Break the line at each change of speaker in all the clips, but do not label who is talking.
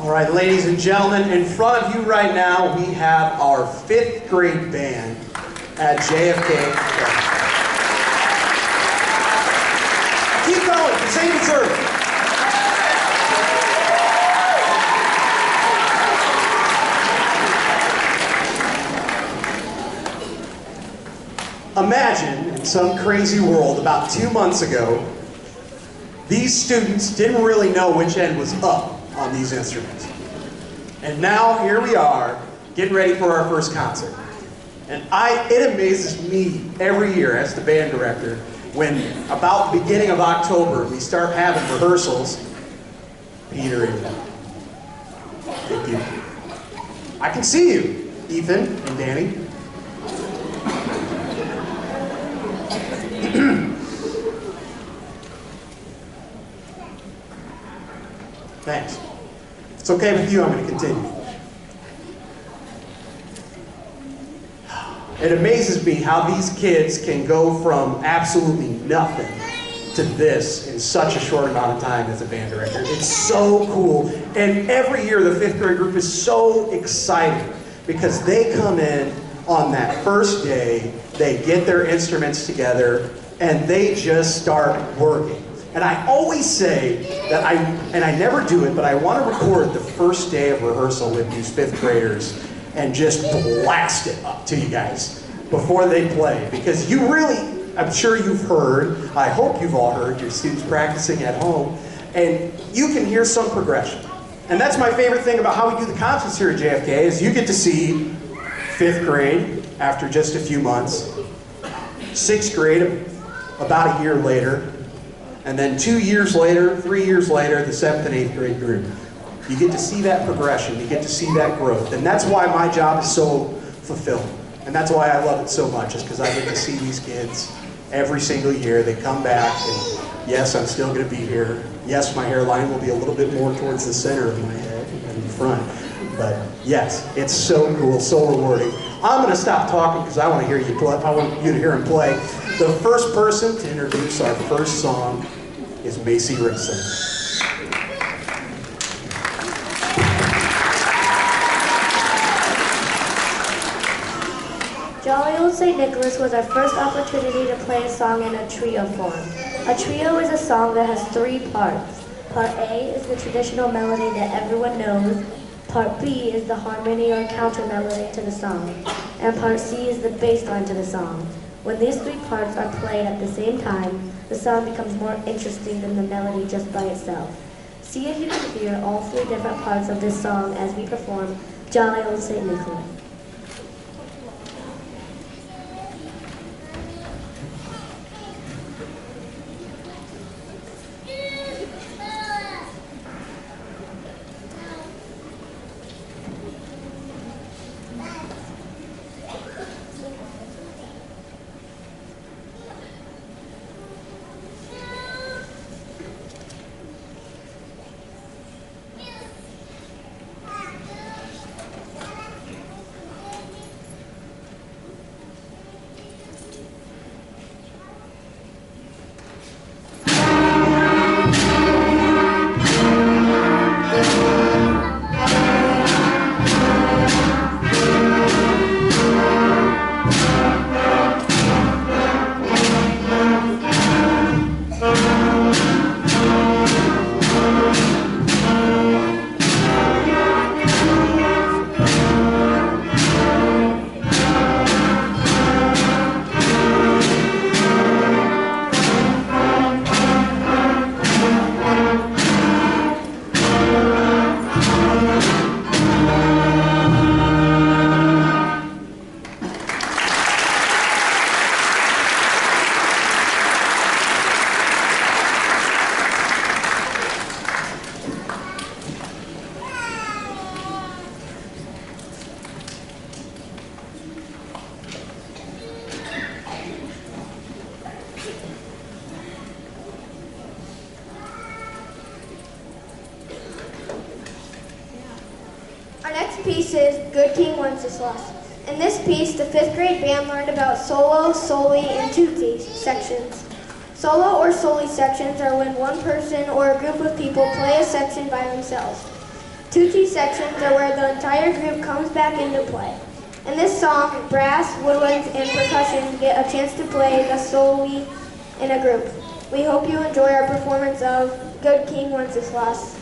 All right, ladies and gentlemen, in front of you right now, we have our 5th grade band at JFK. Keep going, because they deserve it. Imagine, in some crazy world, about 2 months ago, these students didn't really know which end was up on these instruments. And now, here we are, getting ready for our first concert. And it amazes me every year as the band director, when about the beginning of October, we start having rehearsals. Peter, thank you. I can see you, Ethan and Danny. Thanks. If it's okay with you, I'm going to continue. It amazes me how these kids can go from absolutely nothing to this in such a short amount of time as a band director. It's so cool. And every year the 5th grade group is so excited because they come in on that first day, they get their instruments together, and they just start working. And I always say that I never do it, but I want to record the first day of rehearsal with these 5th graders and just blast it up to you guys before they play. Because you really, I'm sure you've heard, I hope you've all heard, your students practicing at home, and you can hear some progression. And that's my favorite thing about how we do the concerts here at JFK, is you get to see 5th grade after just a few months, 6th grade about a year later, and then 2 years later, 3 years later, the 7th and 8th grade group. You get to see that progression, you get to see that growth, and that's why my job is so fulfilling. And that's why I love it so much, is because I get to see these kids every single year. They come back, and yes, I'm still going to be here. Yes, my hairline will be a little bit more towards the center of my head than in front. But yes, it's so cool, so rewarding. I'm going to stop talking because I want to hear you play. I want you to hear him play. The first person to introduce our first song is Macy Rickson.
Jolly Old St. Nicholas was our first opportunity to play a song in a trio form. A trio is a song that has 3 parts. Part A is the traditional melody that everyone knows. Part B is the harmony or counter melody to the song. And Part C is the bass line to the song. When these 3 parts are played at the same time, the song becomes more interesting than the melody just by itself. See if you can hear all 3 different parts of this song as we perform Jolly Old St. Nicholas.
Our next piece is Good King Wenceslas. In this piece, the 5th grade band learned about solo, soli, and tutti sections. Solo or soli sections are when one person or a group of people play a section by themselves. Tutti sections are where the entire group comes back into play. In this song, brass, woodwinds, and percussion get a chance to play the soli in a group. We hope you enjoy our performance of Good King Wenceslas.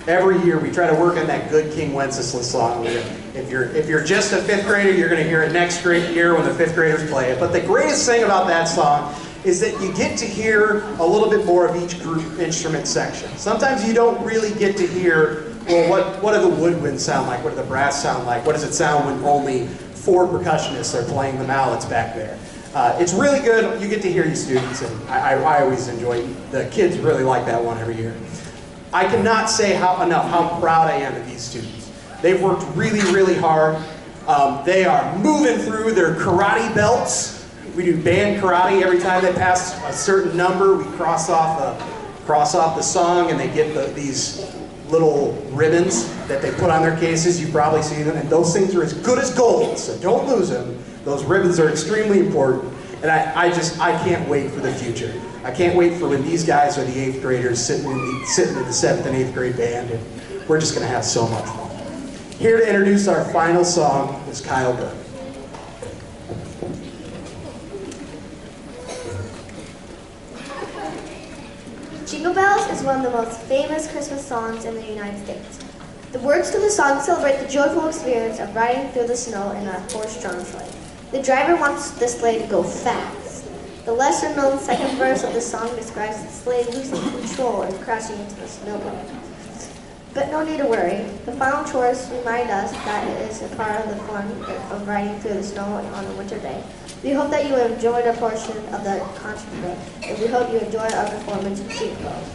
Every year we try to work on that Good King Wenceslas song. If you're just a fifth grader, you're going to hear it next year when the fifth graders play it. But the greatest thing about that song is that you get to hear a little bit more of each group instrument section. Sometimes you don't really get to hear, well, what do the woodwinds sound like? What do the brass sound like? What does it sound when only 4 percussionists are playing the mallets back there? It's really good. You get to hear you students, and I always enjoy it. The kids really like that one every year. I cannot say enough how proud I am of these students. They've worked really, really hard. They are moving through their karate belts. We do band karate every time they pass a certain number. We cross off the song, and they get these little ribbons that they put on their cases. You've probably seen them, and those things are as good as gold, so don't lose them. Those ribbons are extremely important, and I can't wait for the future. I can't wait for when these guys are the 8th graders sitting in the 7th and 8th grade band, and we're just going to have so much fun. Here to introduce our final song is Kyle Good.
Jingle Bells is one of the most famous Christmas songs in the United States. The words to the song celebrate the joyful experience of riding through the snow in a horse-drawn sleigh. The driver wants the sleigh to go fast. The lesser-known second verse of the song describes the sleigh losing control and crashing into the snowbank. But no need to worry. The final chorus remind us that it is a part of the fun of riding through the snow on a winter day. We hope that you enjoyed a portion of the concert, and we hope you enjoy our performance in Jingle Bells.